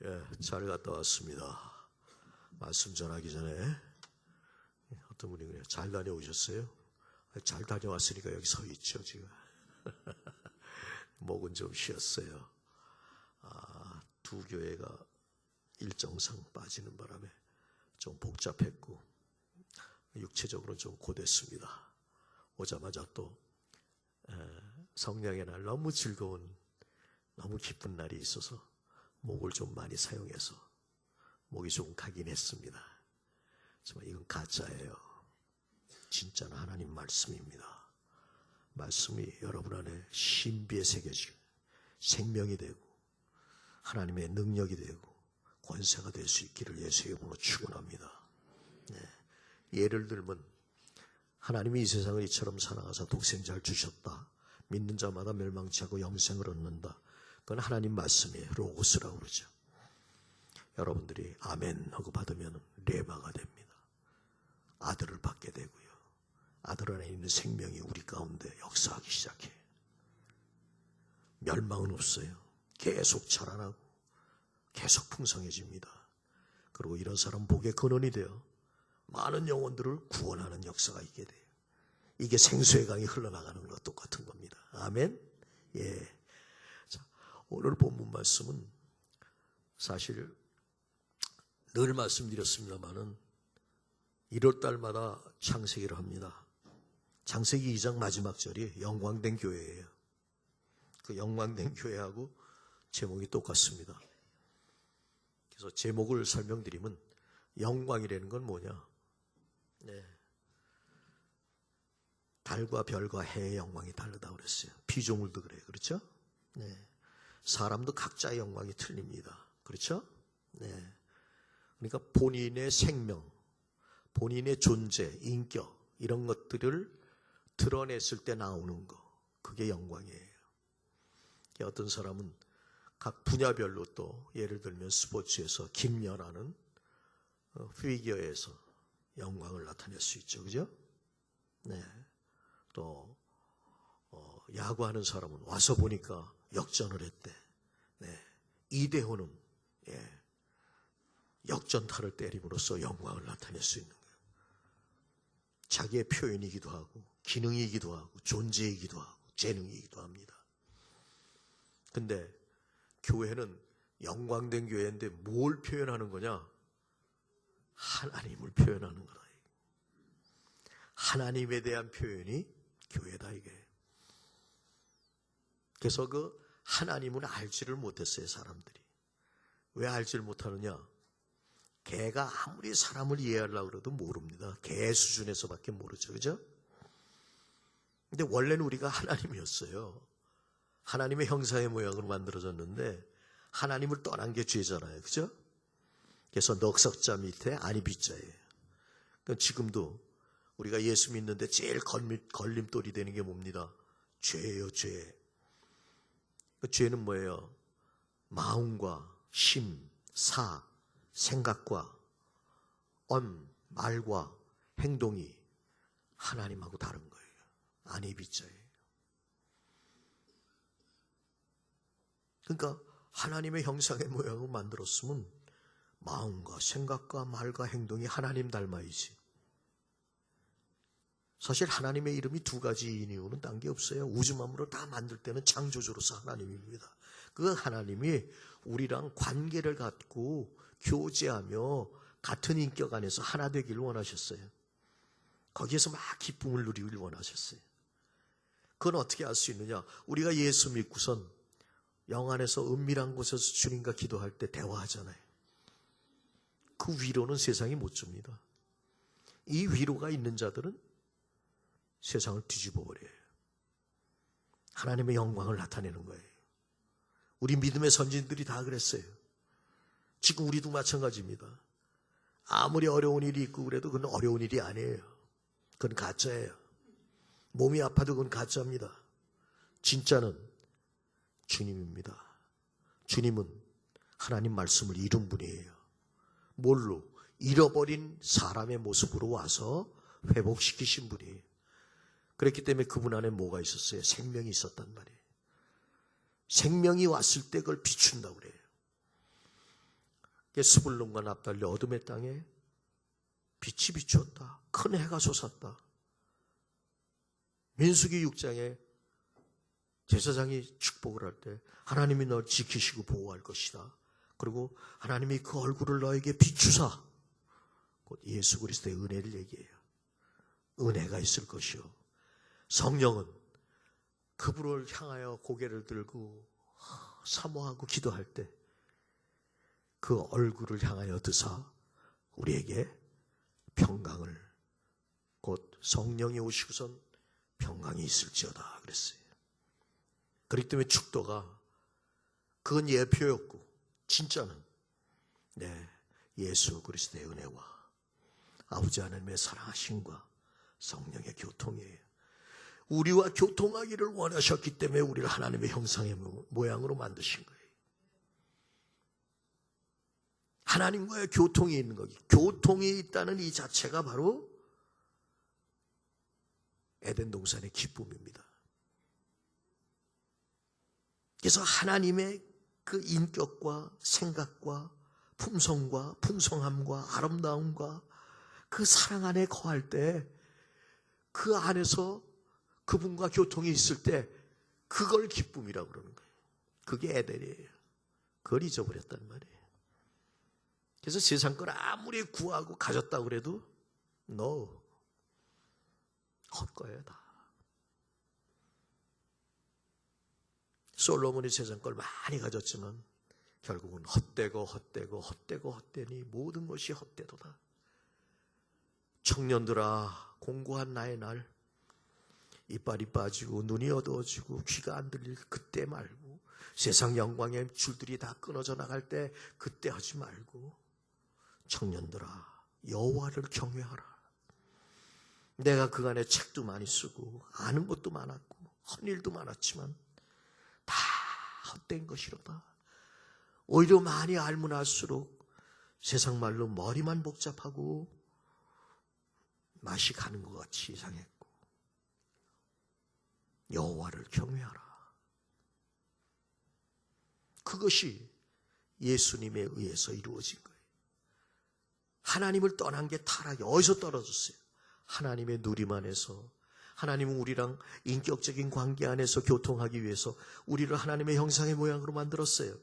예, 잘 갔다 왔습니다. 말씀 전하기 전에 어떤 분이 그래요. 잘 다녀오셨어요? 잘 다녀왔으니까 여기 서 있죠, 지금. 목은 좀 쉬었어요. 두 교회가 일정상 빠지는 바람에 좀 복잡했고 육체적으로 좀 고됐습니다. 오자마자 또 성령의 날 너무 즐거운 너무 기쁜 날이 있어서 목을 좀 많이 사용해서 목이 좀 가긴 했습니다. 정말 이건 가짜예요. 진짜는 하나님 말씀입니다. 말씀이 여러분 안에 신비에 새겨지고 생명이 되고 하나님의 능력이 되고 권세가 될 수 있기를 예수의 이름으로 축원합니다. 예를 들면 하나님이 이 세상을 이처럼 사랑하사 독생자를 주셨다. 믿는 자마다 멸망치 않고 영생을 얻는다. 그건 하나님 말씀이에요. 로고스라고 그러죠. 여러분들이 아멘 하고 받으면 레마가 됩니다. 아들을 받게 되고요. 아들 안에 있는 생명이 우리 가운데 역사하기 시작해요. 멸망은 없어요. 계속 자라나고 계속 풍성해집니다. 그리고 이런 사람 복의 근원이 되어 많은 영혼들을 구원하는 역사가 있게 돼요. 이게 생수의 강이 흘러나가는 것과 똑같은 겁니다. 아멘. 예. 자, 오늘 본문 말씀은 사실 늘 말씀드렸습니다만은 1월달마다 창세기를 합니다. 창세기 2장 마지막 절이 영광된 교회예요. 그 영광된 교회하고 제목이 똑같습니다. 그래서 제목을 설명드리면 영광이라는 건 뭐냐? 달과 별과 해의 영광이 다르다고 그랬어요. 피조물도 그래요. 그렇죠? 사람도 각자의 영광이 틀립니다. 그렇죠? 그러니까 본인의 생명, 본인의 존재, 인격 이런 것들을 드러냈을 때 나오는 거, 그게 영광이에요. 어떤 사람은 각 분야별로 또 예를 들면 스포츠에서 김연아는 피겨에서 영광을 나타낼 수 있죠. 그죠? 또 야구하는 사람은 와서 보니까 역전을 했대. 이대호는 역전타를 때림으로써 영광을 나타낼 수 있는 거예요. 자기의 표현이기도 하고 기능이기도 하고 존재이기도 하고 재능이기도 합니다. 근데 교회는 영광된 교회인데 뭘 표현하는 거냐? 하나님을 표현하는 거다. 하나님에 대한 표현이 교회다 이게. 그래서 그 하나님은 알지를 못했어요. 사람들이. 왜 알지를 못하느냐? 개가 아무리 사람을 이해하려고 그래도 모릅니다. 개 수준에서밖에 모르죠. 그죠? 근데 원래는 우리가 하나님이었어요. 하나님의 형상의 모양으로 만들어졌는데 하나님을 떠난 게 죄잖아요. 그죠? 그래서 넉석자 밑에 아니비자예요. 그러니까 지금도 우리가 예수 믿는데 제일 걸림돌이 되는 게 뭡니다? 죄예요, 죄. 그 죄는 뭐예요? 마음과 심, 사, 생각과 말과 행동이 하나님하고 다른 거예요. 아니비자예요. 그러니까 하나님의 형상의 모양을 만들었으면 마음과 생각과 말과 행동이 하나님 닮아야지. 사실 하나님의 이름이 두 가지인 이유는 딴 게 없어요. 우주 만물을 다 만들 때는 창조주로서 하나님입니다. 그 하나님이 우리랑 관계를 갖고 교제하며 같은 인격 안에서 하나 되기를 원하셨어요. 거기에서 막 기쁨을 누리길 원하셨어요. 그건 어떻게 알 수 있느냐? 우리가 예수 믿고선 영 안에서 은밀한 곳에서 주님과 기도할 때 대화하잖아요. 그 위로는 세상이 못 줍니다. 이 위로가 있는 자들은 세상을 뒤집어 버려요. 하나님의 영광을 나타내는 거예요. 우리 믿음의 선진들이 다 그랬어요. 지금 우리도 마찬가지입니다. 아무리 어려운 일이 있고 그래도 그건 어려운 일이 아니에요. 그건 가짜예요. 몸이 아파도 그건 가짜입니다. 진짜는 주님입니다. 주님은 하나님 말씀을 이룬 분이에요. 뭘로? 잃어버린 사람의 모습으로 와서 회복시키신 분이에요. 그렇기 때문에 그분 안에 뭐가 있었어요? 생명이 있었단 말이에요. 생명이 왔을 때 그걸 비춘다고 그래요. 스불론과 납달리 어둠의 땅에 빛이 비추었다. 큰 해가 솟았다. 민수기 6장에 제사장이 축복을 할 때 하나님이 널 지키시고 보호할 것이다. 그리고 하나님이 그 얼굴을 너에게 비추사, 곧 예수 그리스도의 은혜를 얘기해요. 은혜가 있을 것이요. 성령은 그분을 향하여 고개를 들고 사모하고 기도할 때 그 얼굴을 향하여 드사 우리에게 평강을, 곧 성령이 오시고선 평강이 있을지어다 그랬어요. 그렇기 때문에 축도가 그건 예표였고 진짜는 예수 그리스도의 은혜와 아버지 하나님의 사랑하심과 성령의 교통이에요. 우리와 교통하기를 원하셨기 때문에 우리를 하나님의 형상의 모양으로 만드신 거예요. 하나님과의 교통이 있는 거기. 교통이 있다는 이 자체가 바로 에덴 동산의 기쁨입니다. 그래서 하나님의 그 인격과 생각과 품성과 풍성함과 아름다움과 그 사랑 안에 거할 때, 그 안에서 그분과 교통이 있을 때 그걸 기쁨이라고 그러는 거예요. 그게 에덴이에요. 그걸 잊어버렸단 말이에요. 그래서 세상 걸 아무리 구하고 가졌다고 그래도 헛거예요 다. 솔로몬이 세상 걸 많이 가졌지만 결국은 헛되니 모든 것이 헛되도다. 청년들아, 공고한 나의 날, 이빨이 빠지고 눈이 어두워지고 귀가 안 들릴 그때 말고, 세상 영광의 줄들이 다 끊어져 나갈 때 그때 하지 말고, 청년들아 여호와를 경외하라. 내가 그간에 책도 많이 쓰고 아는 것도 많았고 한 일도 많았지만 다 헛된 것이로다. 오히려 많이 알면 알수록 세상 말로 머리만 복잡하고 맛이 가는 것 같이 이상했고, 여호와를 경외하라. 그것이 예수님에 의해서 이루어진 거예요. 하나님을 떠난 게 타락이 어디서 떨어졌어요? 하나님의 누림 안에서. 하나님은 우리랑 인격적인 관계 안에서 교통하기 위해서 우리를 하나님의 형상의 모양으로 만들었어요.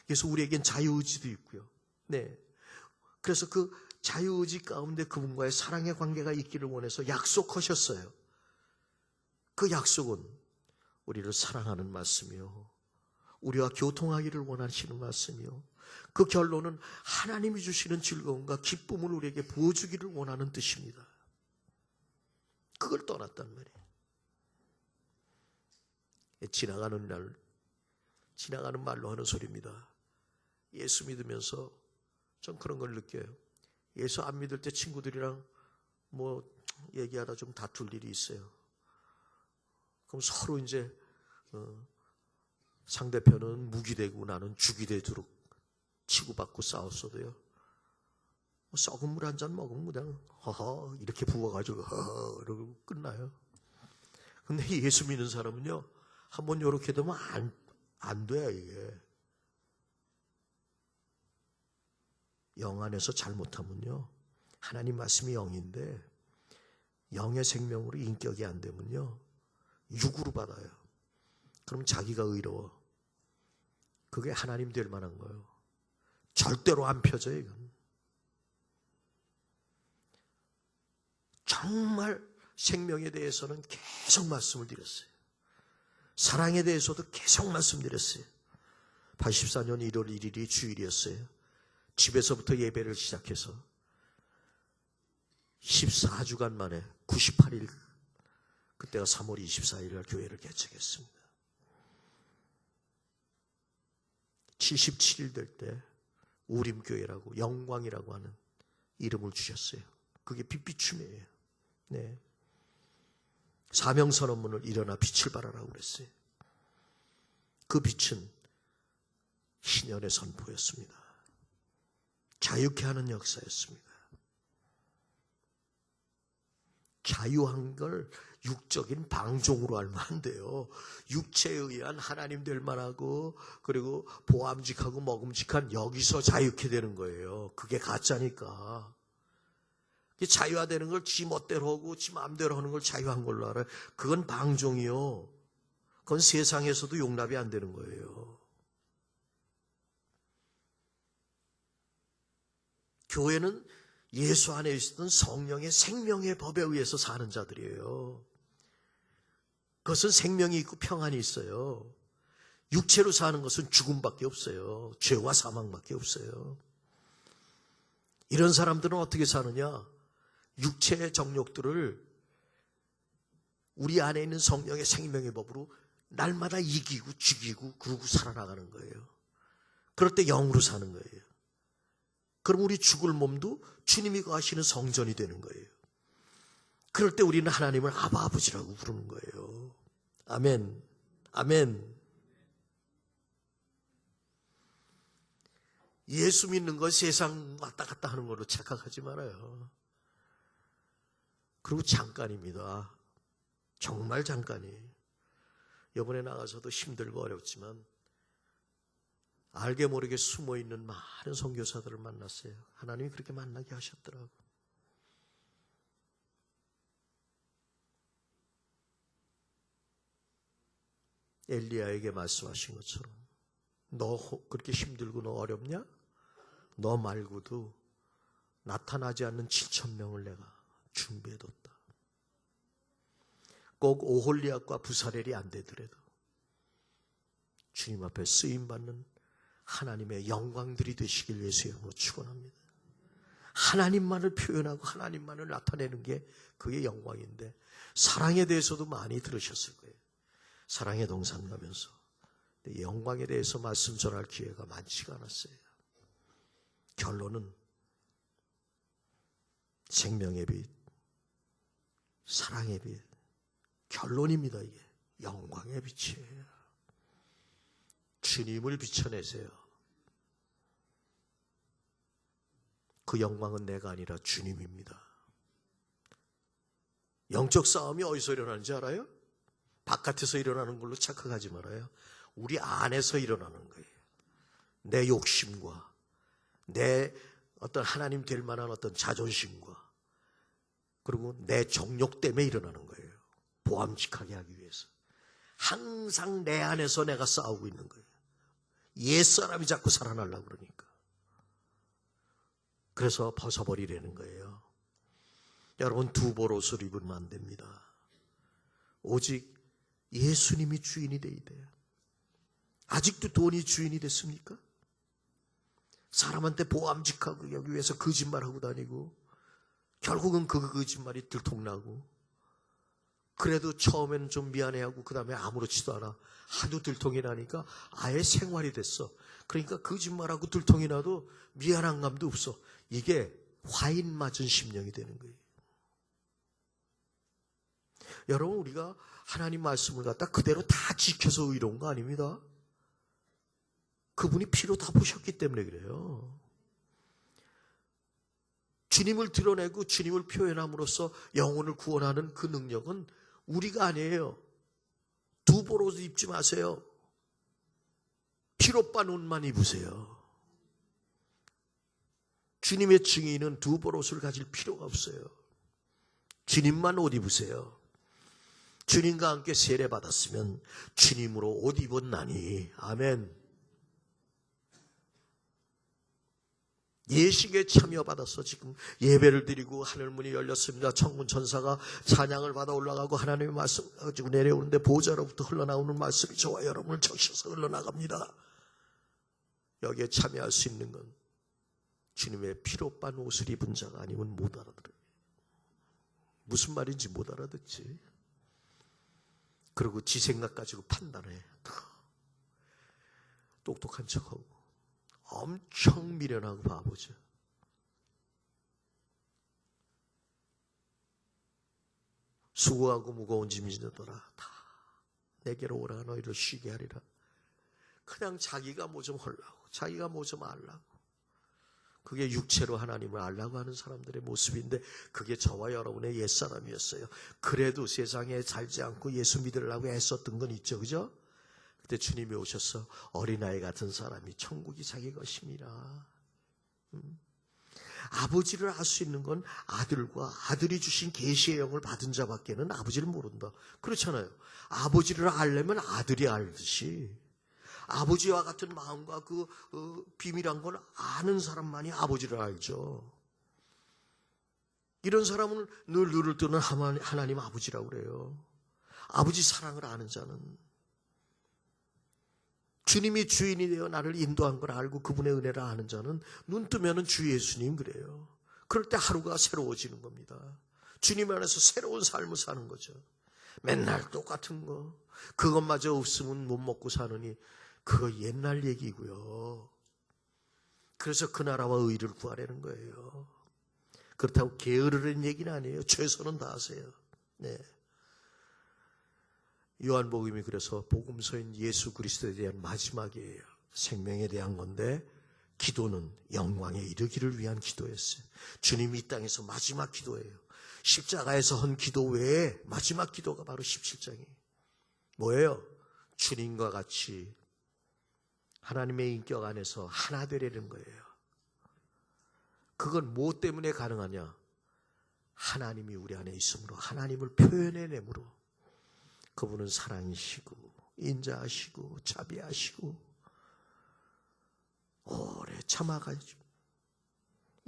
그래서 우리에겐 자유의지도 있고요. 그래서 그 자유의지 가운데 그분과의 사랑의 관계가 있기를 원해서 약속하셨어요. 그 약속은 우리를 사랑하는 말씀이요, 우리와 교통하기를 원하시는 말씀이요, 그 결론은 하나님이 주시는 즐거움과 기쁨을 우리에게 부어주기를 원하는 뜻입니다. 그걸 떠났단 말이에요. 지나가는 말로 하는 소리입니다. 예수 믿으면서 전 그런 걸 느껴요. 예수 안 믿을 때 친구들이랑 얘기하다 좀 다툴 일이 있어요. 그럼 서로 이제 상대편은 무기 되고 나는 죽이 되도록 치고받고 싸웠어도요, 썩은 물 한 잔 먹으면 그냥 허허 이렇게 부어가지고 허허 이러고 끝나요. 근데 예수 믿는 사람은요, 한번 이렇게 되면 안 돼요. 이게 영 안에서 잘못하면요, 하나님 말씀이 영인데 영의 생명으로 인격이 안 되면요 육으로 받아요. 그럼 자기가 의로워. 그게 하나님 될 만한 거예요. 절대로 안 펴져요. 이건 정말 생명에 대해서는 계속 말씀을 드렸어요. 사랑에 대해서도 계속 말씀드렸어요. 84년 1월 1일이 주일이었어요. 집에서부터 예배를 시작해서 14주간 만에 98일, 그때가 3월 24일 날 교회를 개척했습니다. 77일 될 때 우림교회라고, 영광이라고 하는 이름을 주셨어요. 그게 빛비춤이에요. 사명선언문을 일어나 빛을 발하라고 그랬어요. 그 빛은 신연의 선포였습니다. 자유케 하는 역사였습니다. 자유한 걸 육적인 방종으로 알면 안 돼요. 육체에 의한 하나님 될 만하고 그리고 보암직하고 먹음직한 여기서 자유케 되는 거예요. 그게 가짜니까. 자유화되는 걸 지 멋대로 하고 지 마음대로 하는 걸 자유한 걸로 알아요. 그건 방종이요. 그건 세상에서도 용납이 안 되는 거예요. 교회는 예수 안에 있었던 성령의 생명의 법에 의해서 사는 자들이에요. 그것은 생명이 있고 평안이 있어요. 육체로 사는 것은 죽음밖에 없어요. 죄와 사망밖에 없어요. 이런 사람들은 어떻게 사느냐? 육체의 정욕들을 우리 안에 있는 성령의 생명의 법으로 날마다 이기고 죽이고 그러고 살아나가는 거예요. 그럴 때 영으로 사는 거예요. 그럼 우리 죽을 몸도 주님이 거하시는 성전이 되는 거예요. 그럴 때 우리는 하나님을 아바 아버지라고 부르는 거예요. 아멘. 아멘. 예수 믿는 거 세상 왔다 갔다 하는 걸로 착각하지 말아요. 그리고 잠깐입니다. 정말 잠깐이에요. 이번에 나가서도 힘들고 어렵지만 알게 모르게 숨어있는 많은 선교사들을 만났어요. 하나님이 그렇게 만나게 하셨더라고요. 엘리야에게 말씀하신 것처럼 너 그렇게 힘들고 너 어렵냐? 너 말고도 나타나지 않는 7,000명을 내가 준비해뒀다. 꼭 오홀리압과 부사렐이 안 되더라도 주님 앞에 쓰임받는 하나님의 영광들이 되시길 예수의 이름으로 축원합니다. 하나님만을 표현하고 하나님만을 나타내는 게 그게 영광인데 사랑에 대해서도 많이 들으셨을 거예요. 사랑의 동산 가면서 영광에 대해서 말씀 전할 기회가 많지가 않았어요. 결론은 생명의 빛, 사랑의 빛, 결론입니다. 이게 영광의 빛이에요. 주님을 비춰내세요. 그 영광은 내가 아니라 주님입니다. 영적 싸움이 어디서 일어나는지 알아요? 바깥에서 일어나는 걸로 착각하지 말아요. 우리 안에서 일어나는 거예요. 내 욕심과 내 어떤 하나님 될 만한 어떤 자존심과 그리고 내 정욕 때문에 일어나는 거예요. 보암직하게 하기 위해서. 항상 내 안에서 내가 싸우고 있는 거예요. 옛사람이 자꾸 살아나려고 그러니까. 그래서 벗어버리려는 거예요. 여러분 두벌 옷을 입으면 안 됩니다. 오직 예수님이 주인이 되어야 돼요. 아직도 돈이 주인이 됐습니까? 사람한테 보암직하고 여기 위해서 거짓말하고 다니고 결국은 그 거짓말이 들통나고 그래도 처음에는 좀 미안해하고 그 다음에 아무렇지도 않아. 하도 들통이 나니까 아예 생활이 됐어. 그러니까 거짓말하고 들통이 나도 미안한 감도 없어. 이게 화인 맞은 심령이 되는 거예요. 여러분 우리가 하나님 말씀을 갖다 그대로 다 지켜서 의로운 거 아닙니다. 그분이 피로 다 보셨기 때문에 그래요. 주님을 드러내고 주님을 표현함으로써 영혼을 구원하는 그 능력은 우리가 아니에요. 두벌 옷 입지 마세요. 피로 빤 옷만 입으세요. 주님의 증인은 두벌 옷을 가질 필요가 없어요. 주님만 옷 입으세요. 주님과 함께 세례받았으면 주님으로 옷 입었나니. 아멘. 예식에 참여받아서 지금 예배를 드리고 하늘문이 열렸습니다. 천군 천사가 찬양을 받아 올라가고 하나님의 말씀 가지고 내려오는데 보좌로부터 흘러나오는 말씀이 저와 여러분을 적셔서 흘러나갑니다. 여기에 참여할 수 있는 건 주님의 피로 빤 옷을 입은 자가 아니면 못 알아들어요. 무슨 말인지 못 알아듣지. 그리고 지 생각 가지고 판단해. 똑똑한 척하고 엄청 미련하고 바보죠. 수고하고 무거운 짐이 지더라. 다 내게로 오라 너희를 쉬게 하리라. 그냥 자기가 뭐 좀 하려고 자기가 뭐 좀 하려고 그게 육체로 하나님을 알라고 하는 사람들의 모습인데 그게 저와 여러분의 옛사람이었어요. 그래도 세상에 살지 않고 예수 믿으려고 애썼던 건 있죠. 그죠? 그때 주님이 오셔서 어린아이 같은 사람이 천국이 자기 것임이라. 아버지를 알 수 있는 건 아들과 아들이 주신 계시의 영을 받은 자밖에는 아버지를 모른다. 그렇잖아요. 아버지를 알려면 아들이 알듯이 아버지와 같은 마음과 그 비밀한 걸 아는 사람만이 아버지를 알죠. 이런 사람은 늘 눈을 뜨는 하나님 아버지라고 그래요. 아버지 사랑을 아는 자는 주님이 주인이 되어 나를 인도한 걸 알고 그분의 은혜를 아는 자는 눈 뜨면은 주 예수님 그래요. 그럴 때 하루가 새로워지는 겁니다. 주님 안에서 새로운 삶을 사는 거죠. 맨날 똑같은 거 그것마저 없으면 못 먹고 사느니 그거 옛날 얘기고요. 그래서 그 나라와 의를 구하라는 거예요. 그렇다고 게으르는 얘기는 아니에요. 최선은 다하세요. 네. 요한복음이 그래서 복음서인 예수 그리스도에 대한 마지막이에요. 생명에 대한 건데 기도는 영광에 이르기를 위한 기도였어요. 주님이 이 땅에서 마지막 기도예요. 십자가에서 한 기도 외에 마지막 기도가 바로 17장이에요. 뭐예요? 주님과 같이 하나님의 인격 안에서 하나 되려는 거예요. 그건 뭐 때문에 가능하냐? 하나님이 우리 안에 있으므로 하나님을 표현해내므로 그분은 사랑이시고 인자하시고 자비하시고 오래 참아가지고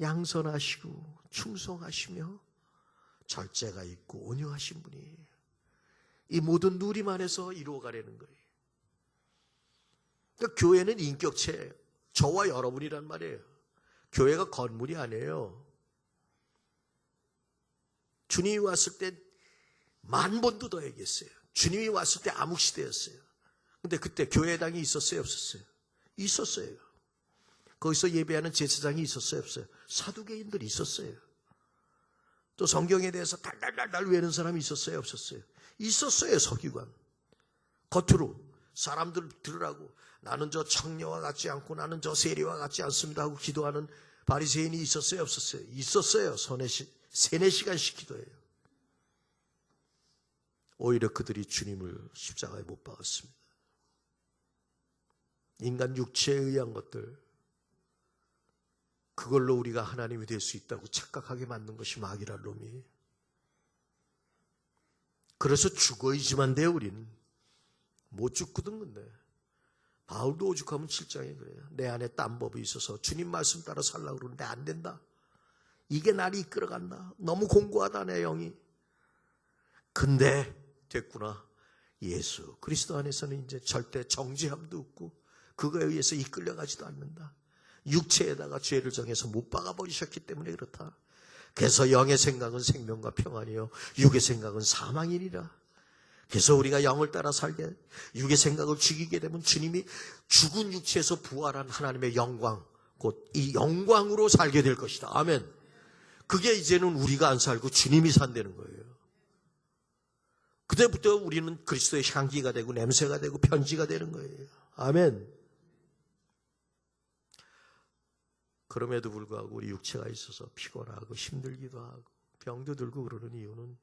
양선하시고 충성하시며 절제가 있고 온유하신 분이에요. 이 모든 누림 안에서 이루어가려는 거예요. 그러니까 교회는 인격체예요. 저와 여러분이란 말이에요. 교회가 건물이 아니에요. 주님이 왔을 때 10,000번도 더 얘기했어요. 주님이 왔을 때 암흑시대였어요. 근데 그때 교회당이 있었어요? 없었어요? 있었어요. 거기서 예배하는 제사장이 있었어요? 없어요? 사두개인들이 있었어요. 또 성경에 대해서 달달달달 외우는 사람이 있었어요? 없었어요? 있었어요. 서기관. 겉으로 사람들 들으라고 나는 저 청녀와 같지 않고 나는 저 세리와 같지 않습니다 하고 기도하는 바리새인이 있었어요? 없었어요? 있었어요. 세네 시간씩 기도해요. 오히려 그들이 주님을 십자가에 못 박았습니다. 인간 육체에 의한 것들, 그걸로 우리가 하나님이 될 수 있다고 착각하게 만든 것이 마귀란 놈이에요. 그래서 죽어야지만 돼요. 우리는 못 죽거든. 근데 바울도 오죽하면 7장에 그래요. 내 안에 딴법이 있어서 주님 말씀 따라 살려고 그러는데 안 된다. 이게 나를 이끌어간다. 너무 공고하다 내 영이. 근데 됐구나. 예수 그리스도 안에서는 이제 절대 정죄함도 없고 그거에 의해서 이끌려가지도 않는다. 육체에다가 죄를 정해서 못 박아버리셨기 때문에 그렇다. 그래서 영의 생각은 생명과 평안이요 육의 생각은 사망이니라. 그래서 우리가 영을 따라 살게 육의 생각을 죽이게 되면 주님이 죽은 육체에서 부활한 하나님의 영광 곧 이 영광으로 살게 될 것이다. 아멘. 그게 이제는 우리가 안 살고 주님이 산다는 거예요. 그때부터 우리는 그리스도의 향기가 되고 냄새가 되고 편지가 되는 거예요. 아멘. 그럼에도 불구하고 우리 육체가 있어서 피곤하고 힘들기도 하고 병도 들고 그러는 이유는